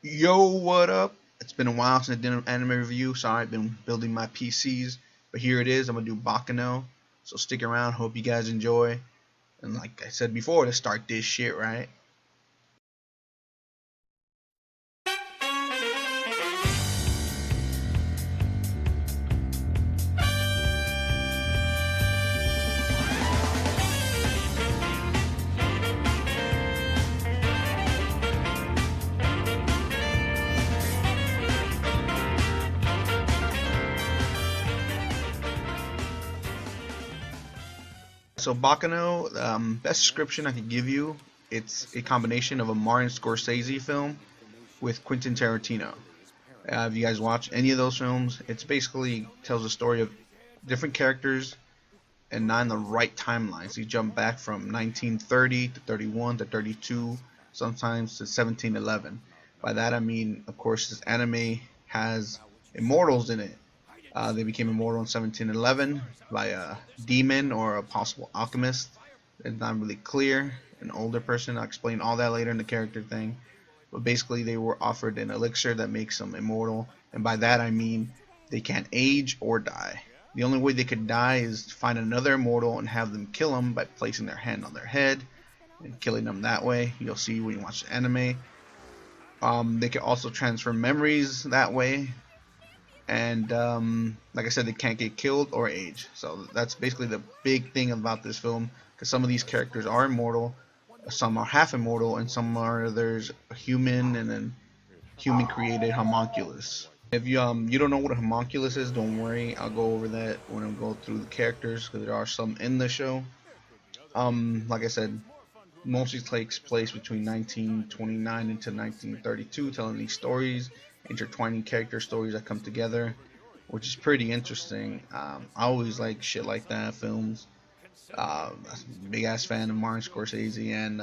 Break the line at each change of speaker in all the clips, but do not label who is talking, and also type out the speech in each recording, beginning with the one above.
Yo, what up? It's been a while since I did an anime review. Sorry, I've been building my PCs, but here it is. I'm gonna do Baccano, so stick around. Hope you guys enjoy. And like I said before, let's start this shit right. So Baccano, best description I could give you, it's a combination of a Martin Scorsese film with Quentin Tarantino. If you guys watch any of those films, it's basically tells a story of different characters and not in the right timelines. You jump back from 1930 to 31 to 32, sometimes to 1711. By that I mean, of course, this anime has immortals in it. They became immortal in 1711 by a demon or a possible alchemist. It's not really clear. An older person. I'll explain all that later in the character thing. But basically, they were offered an elixir that makes them immortal, and by that I mean they can't age or die. The only way they could die is to find another immortal and have them kill them by placing their hand on their head and killing them that way. You'll see when you watch the anime. They can also transfer memories that way, and like I said, they can't get killed or age. So that's basically the big thing about this film, because some of these characters are immortal, some are half immortal, and some are there's a human and then human created homunculus. If you don't know what a homunculus is, don't worry. I'll go over that when I go through the characters, because there are some in the show. Like I said, mostly takes place between 1929 into 1932, telling these stories, intertwining character stories that come together, which is pretty interesting. I always like shit like that, films. Big ass fan of Martin Scorsese and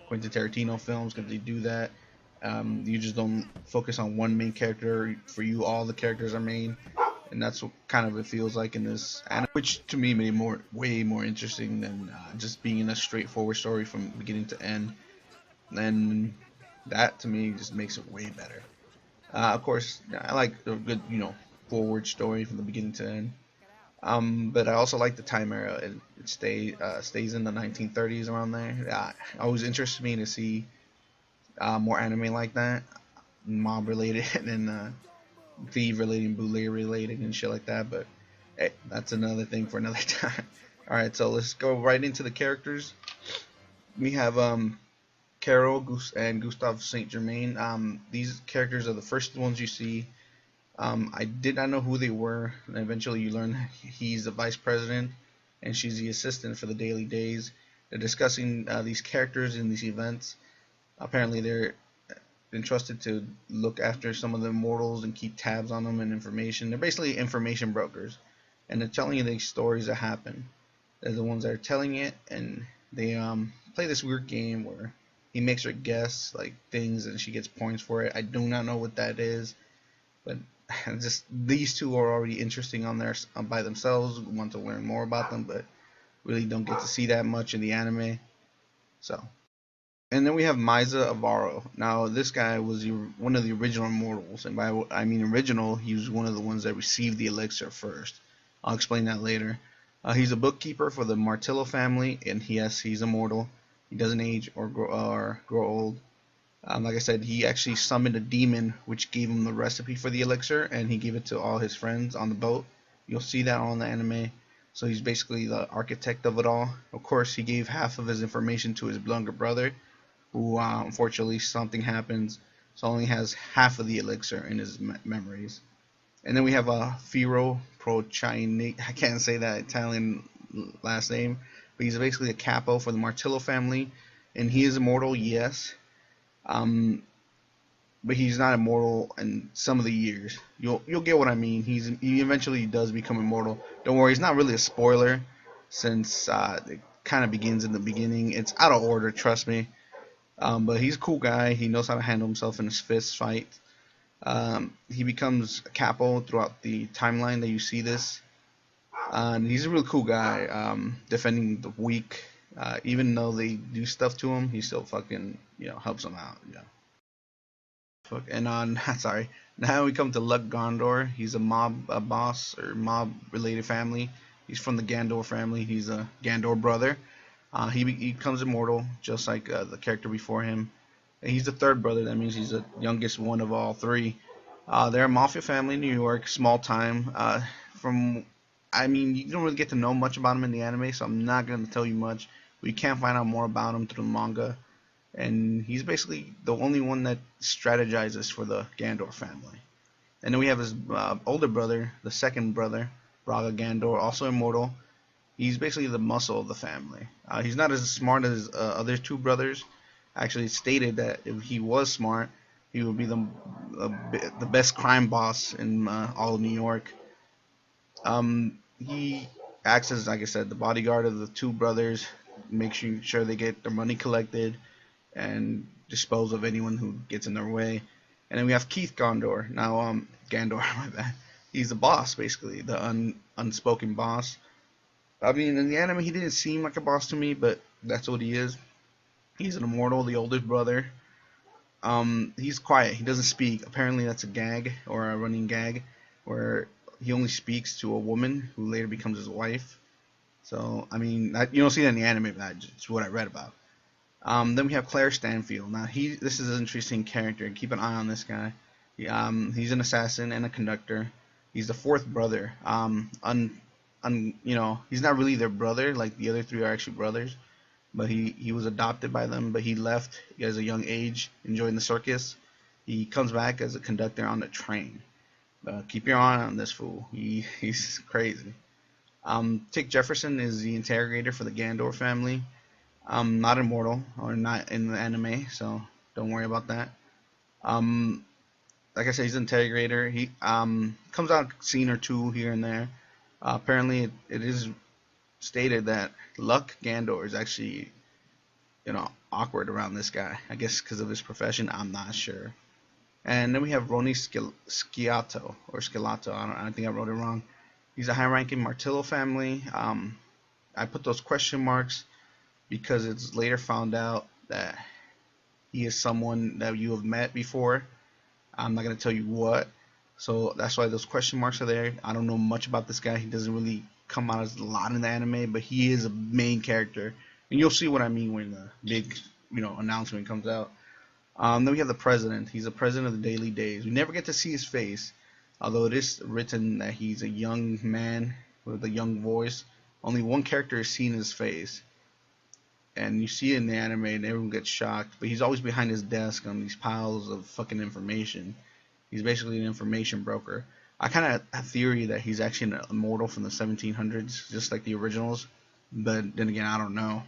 Quentin Tarantino films, because they do that. You just don't focus on one main character. For you, all the characters are main, and that's what kind of it feels like in this anime, which to me made it way more interesting than just being a straightforward story from beginning to end. And that to me just makes it way better. Of course, I like a good, forward story from the beginning to end. But I also like the time era. Stays in the 1930s around there. Always interests me to see more anime like that, mob related and thief related, bootlegger related, and shit like that. But hey, that's another thing for another time. All right, so let's go right into the characters. We have Carol and Gustav Saint Germain. These characters are the first ones you see. I did not know who they were, and eventually you learn he's the vice president and she's the assistant for the daily days. They're discussing these characters in these events. Apparently, they're entrusted to look after some of the immortals and keep tabs on them and information. They're basically information brokers, and they're telling you these stories that happen. They're the ones that are telling it, and they play this weird game where he makes her guess like things, and she gets points for it. I do not know what that is, but just these two are already interesting on there by themselves. We want to learn more about them, but really don't get to see that much in the anime. So, and then we have Misa Avaro. Now, this guy was one of the original immortals, and by I mean original, he was one of the ones that received the elixir first. I'll explain that later. He's a bookkeeper for the Martillo family, and he's immortal. He doesn't age or grow old. Like I said, he actually summoned a demon which gave him the recipe for the elixir, and he gave it to all his friends on the boat. You'll see that on the anime. So he's basically the architect of it all. Of course, he gave half of his information to his younger brother, who unfortunately something happens, so only has half of the elixir in his memories. And then we have Firo Procini. I can't say that Italian last name, but he's basically a capo for the Martillo family, and he is immortal, yes. But he's not immortal in some of the years. You'll get what I mean. He eventually does become immortal. Don't worry, it's not really a spoiler, since it kind of begins in the beginning. It's out of order, trust me. But he's a cool guy. He knows how to handle himself in his fist fight. He becomes a capo throughout the timeline that you see this. And he's a really cool guy, defending the weak. Even though they do stuff to him, he still fucking helps them out. Yeah. Fuck. And on sorry. Now we come to Luck Gondor. He's a mob boss or mob related family. He's from the Gandor family. He's a Gandor brother. He becomes immortal just like the character before him. And he's the third brother. That means he's the youngest one of all three. They're a mafia family in New York, small time. From I mean, you don't really get to know much about him in the anime, so I'm not gonna tell you much. We can find out more about him through the manga, and he's basically the only one that strategizes for the Gandor family. And then we have his older brother, the second brother, Braga Gandor, also immortal. He's basically the muscle of the family. He's not as smart as other two brothers. Actually, it's stated that if he was smart, he would be the best crime boss in all of New York. He acts as, like I said, the bodyguard of the two brothers, making sure they get their money collected and dispose of anyone who gets in their way. And then we have Keith Gondor. Now, Gandor, my bad. He's the boss, basically, the unspoken boss. I mean, in the anime, he didn't seem like a boss to me, but that's what he is. He's an immortal, the oldest brother. He's quiet. He doesn't speak. Apparently, that's a gag or a running gag, where he only speaks to a woman who later becomes his wife. So, I mean, you don't see that in the anime, but that's what I read about. Then we have Claire Stanfield. Now, this is an interesting character. Keep an eye on this guy. He's an assassin and a conductor. He's the fourth brother. He's not really their brother. Like the other three are actually brothers, but he was adopted by them. But he left at a young age, enjoying the circus. He comes back as a conductor on the train. Keep your eye on this fool. He's crazy. Tick Jefferson is the interrogator for the Gandor family. Not immortal or not in the anime, so don't worry about that. Like I said, he's an interrogator. He comes out a scene or two here and there. Apparently, it is stated that Luck Gandor is actually, awkward around this guy. I guess because of his profession. I'm not sure. And then we have Roni Sciato or Scilato. I think I wrote it wrong. He's a high-ranking Martillo family. I put those question marks because it's later found out that he is someone that you have met before. I'm not going to tell you what. So that's why those question marks are there. I don't know much about this guy. He doesn't really come out as a lot in the anime, but he is a main character. And you'll see what I mean when the big, announcement comes out. Then we have the president. He's the president of the Daily Days. We never get to see his face, although it is written that he's a young man with a young voice. Only one character is seen his face. And you see it in the anime and everyone gets shocked, but he's always behind his desk on these piles of fucking information. He's basically an information broker. I kind of have theory that he's actually an immortal from the 1700s, just like the originals, but then again, I don't know.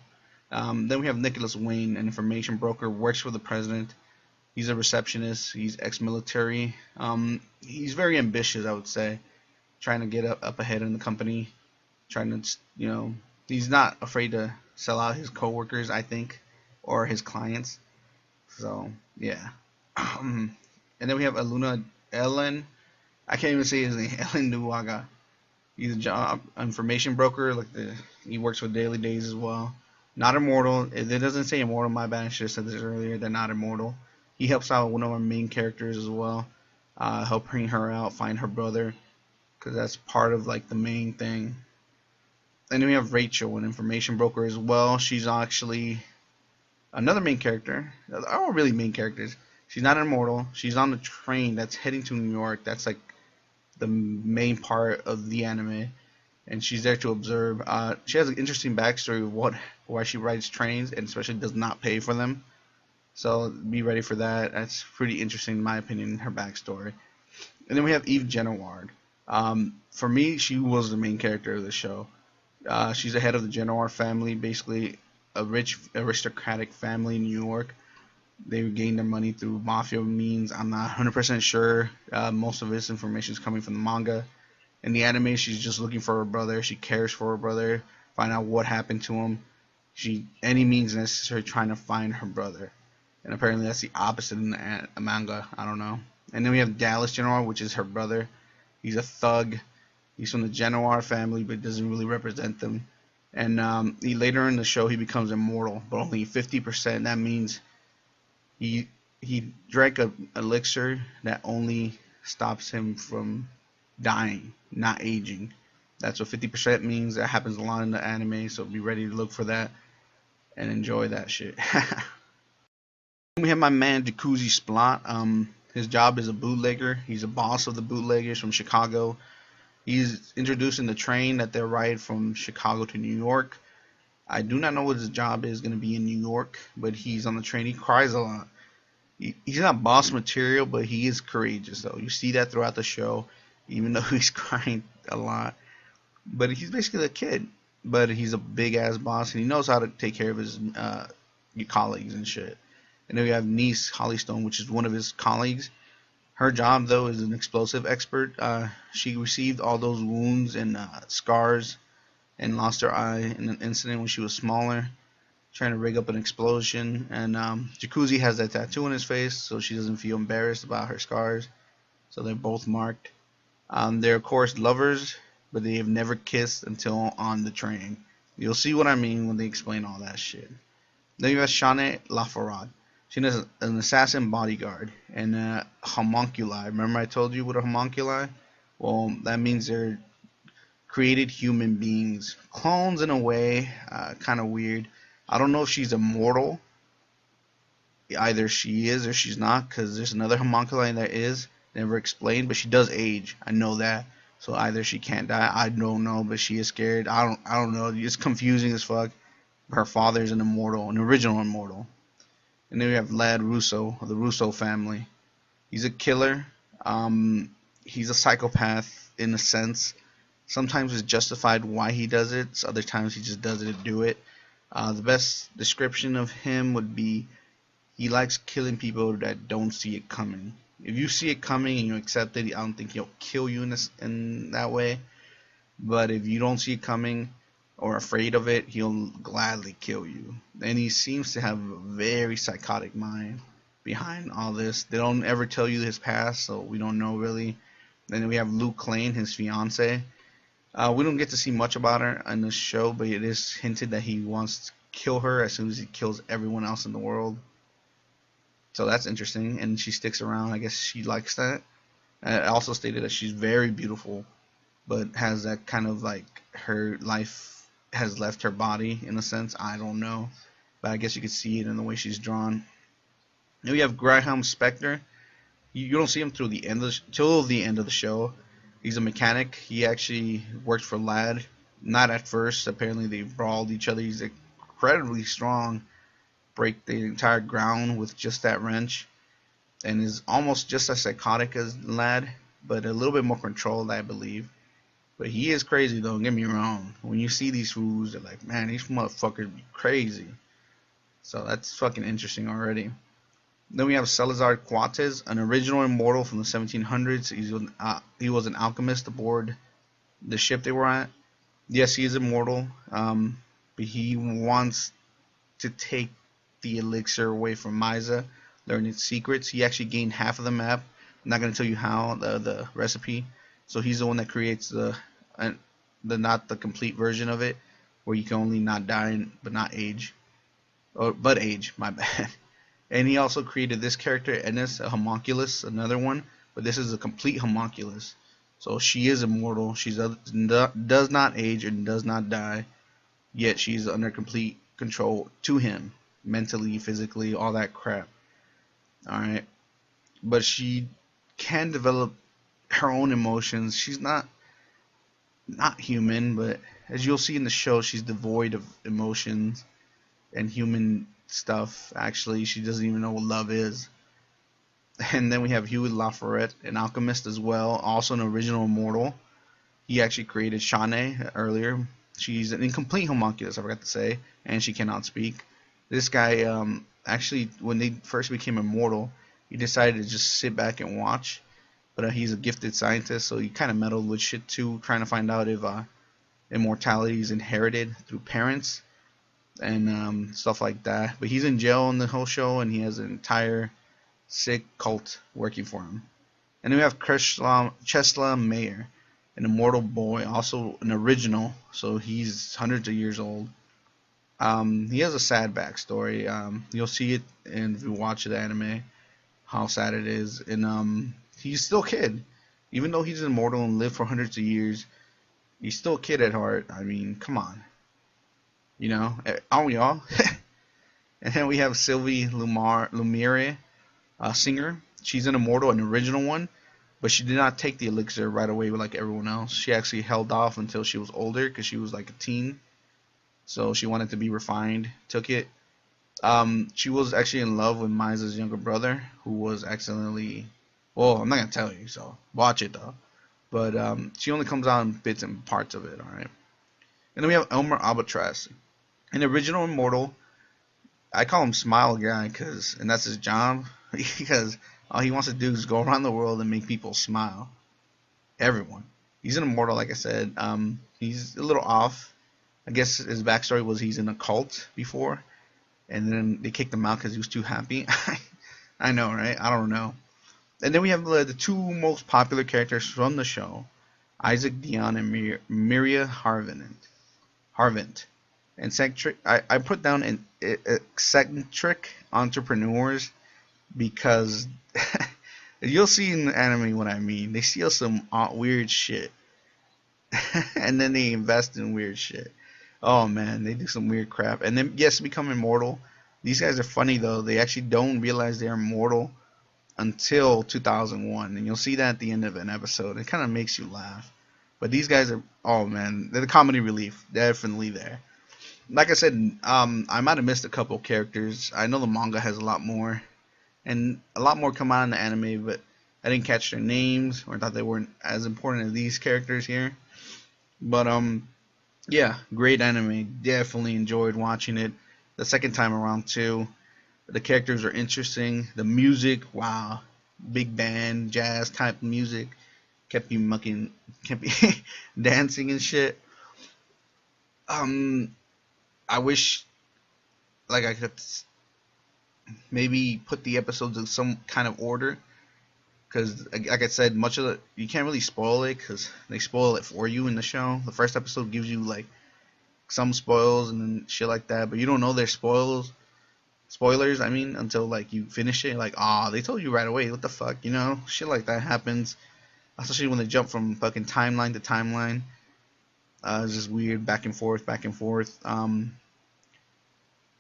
Then we have Nicholas Wayne, an information broker, works for the president. He's a receptionist. He's ex-military. He's very ambitious, I would say, trying to get up ahead in the company, trying to, he's not afraid to sell out his coworkers, I think, or his clients. So yeah. And then we have Ellen. I can't even say his name. Ellen Duwaga. He's a job information broker. He works with Daily Days as well. Not immortal. It doesn't say immortal. My bad. I should have said this earlier. They're not immortal. He helps out one of our main characters as well. Helping her out, find her brother, because that's part of the main thing. And then we have Rachel, an information broker as well. She's actually another main character. They're all really main characters. She's not immortal. She's on the train that's heading to New York. That's the main part of the anime, and she's there to observe. She has an interesting backstory of why she rides trains and especially does not pay for them. So be ready for that. That's pretty interesting in my opinion, her backstory. And then we have Eve Genoward. For me, she was the main character of the show. She's the head of the Genoward family, basically a rich aristocratic family in New York. They gained their money through mafia means. I'm not 100% sure. Most of this information is coming from the manga. In the anime, she's just looking for her brother. She cares for her brother, find out what happened to him. Any means necessary trying to find her brother. And apparently that's the opposite in the manga. I don't know. And then we have Dallas Genoward, which is her brother. He's a thug. He's from the Genoward family, but doesn't really represent them. And later in the show, he becomes immortal, but only 50%. That means he he drank a elixir that only stops him from dying, not aging. That's what 50% means. That happens a lot in the anime, so be ready to look for that and enjoy that shit. We have my man Jacuzzi Splot. His job is a bootlegger. He's a boss of the bootleggers from Chicago. He's introducing the train that they ride from Chicago to New York. I do not know what his job is going to be in New York, but he's on the train. He cries a lot. He's not boss material, but he is courageous, though. You see that throughout the show, even though he's crying a lot. But he's basically a kid, but he's a big ass boss, and he knows how to take care of his colleagues and shit. And then we have niece Hollystone, which is one of his colleagues. Her job, though, is an explosive expert. She received all those wounds and scars and lost her eye in an incident when she was smaller, trying to rig up an explosion. And Jacuzzi has that tattoo on his face, so she doesn't feel embarrassed about her scars. So they're both marked. They're, of course, lovers, but they have never kissed until on the train. You'll see what I mean when they explain all that shit. Then you have Shane Lafarad. She is an assassin bodyguard and a homunculi. Remember I told you what a homunculi? Well, that means they're created human beings. Clones in a way, kind of weird. I don't know if she's immortal. Either she is or she's not, because there's another homunculi that is. Never explained, but she does age. I know that. So either she can't die, I don't know, but she is scared. I don't know. It's confusing as fuck. Her father's an immortal, an original immortal. And then we have Lad Russo, of the Russo family. He's a killer. He's a psychopath in a sense. Sometimes it's justified why he does it. So other times he just does it to do it. The best description of him would be he likes killing people that don't see it coming. If you see it coming and you accept it, I don't think he'll kill you in that way. But if you don't see it coming or afraid of it, he'll gladly kill you. And he seems to have a very psychotic mind behind all this. They don't ever tell you his past, so we don't know really. Then we have Luke Klein, his fiance. We don't get to see much about her in this show, but it is hinted that he wants to kill her as soon as he kills everyone else in the world. So that's interesting, and she sticks around. I guess she likes that. It also stated that she's very beautiful, but has that kind of like her life has left her body in a sense. I don't know, but I guess you could see it in the way she's drawn. Then we have Graham Spector. You don't see him till the end of the show. He's a mechanic. He actually worked for Lad. Not at first. Apparently they brawled each other. He's incredibly strong. Break the entire ground with just that wrench, and is almost just as psychotic as Lad, but a little bit more controlled, I believe. But he is crazy, though, don't get me wrong. When you see these fools, they're like, man, these motherfuckers be crazy. So that's fucking interesting already. Then we have Salazar Coates, an original immortal from the 1700s. He was an alchemist aboard the ship they were at. Yes, he is immortal, but he wants to take the elixir away from Misa, learn its secrets. He actually gained half of the map. I'm not going to tell you how, the recipe. So he's the one that creates the not the complete version of it, where you can only not die but not age, but age. My bad. And he also created this character, Ennis, a homunculus, another one, but this is a complete homunculus. So she is immortal. She does not age and does not die, yet she's under complete control to him, mentally, physically, all that crap. All right, but she can develop her own emotions. She's not human, but as you'll see in the show, she's devoid of emotions and human stuff. Actually, she doesn't even know what love is. And then we have Huey Lafayette, an alchemist as well, also an original immortal. He actually created Shane earlier. She's an incomplete homunculus, I forgot to say, and she cannot speak. This guy, actually, when they first became immortal, he decided to just sit back and watch. But he's a gifted scientist, so he kind of meddled with shit too, trying to find out if immortality is inherited through parents and stuff like that. But he's in jail in the whole show, and he has an entire sick cult working for him. And then we have Chesla Mayer, an immortal boy, also an original, so he's hundreds of years old. He has a sad backstory. You'll see it if you watch the anime. how sad it is. And he's still a kid, even though he's immortal and lived for hundreds of years. He's still a kid at heart. I mean, come on, aren't we all? And then we have Sylvie Lumiere, singer. She's an immortal, an original one, but she did not take the elixir right away like everyone else. She actually held off until she was older because she was like a teen, so she wanted to be refined. Took it. She was actually in love with Miza's younger brother, who was accidentally. Well, I'm not gonna tell you, so watch it though. But she only comes out in bits and parts of it. All right. And then we have Elmer Albatross, an original immortal. I call him Smile Guy and that's his job because all he wants to do is go around the world and make people smile. Everyone. He's an immortal, like I said. He's a little off. I guess his backstory was he's in a cult before, and then they kicked him out because he was too happy. I know, right? I don't know. And then we have the two most popular characters from the show, Isaac Dion and Miria Harvent. Eccentric, I put down eccentric entrepreneurs because you'll see in the anime what I mean. They steal some weird shit, and then they invest in weird shit. Oh man, they do some weird crap, and then yes, become immortal. These guys are funny though. They actually don't realize they're immortal until 2001, and you'll see that at the end of an episode. It kind of makes you laugh. But these guys are, oh man, they're the comedy relief, definitely there. Like I said, I might have missed a couple characters. I know the manga has a lot more, and a lot more come out in the anime, but I didn't catch their names or thought they weren't as important as these characters here. But yeah, great anime. Definitely enjoyed watching it the second time around too. The characters are interesting. The music, wow, big band, jazz type music, kept you dancing and shit. I wish like I could maybe put the episodes in some kind of order, because like I said, much of it you can't really spoil it because they spoil it for you in the show. The first episode gives you like some spoils and then shit like that, but you don't know their spoilers, I mean, until like you finish it. Like, they told you right away. What the fuck, shit like that happens, especially when they jump from fucking timeline to timeline. It's just weird, back and forth, back and forth.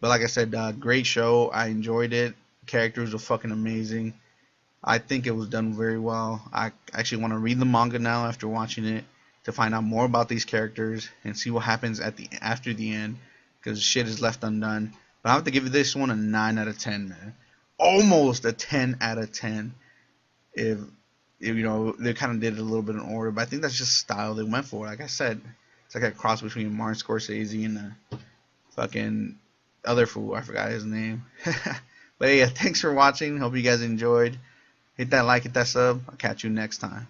But like I said, great show. I enjoyed it. Characters were fucking amazing. I think it was done very well. I actually want to read the manga now after watching it to find out more about these characters and see what happens after the end, because shit is left undone. But I have to give this one a 9 out of 10, man. Almost a 10 out of 10. If they kind of did it a little bit in order, but I think that's just style they went for. Like I said, it's like a cross between Martin Scorsese and the fucking other fool. I forgot his name. But yeah, thanks for watching. Hope you guys enjoyed. Hit that like, hit that sub. I'll catch you next time.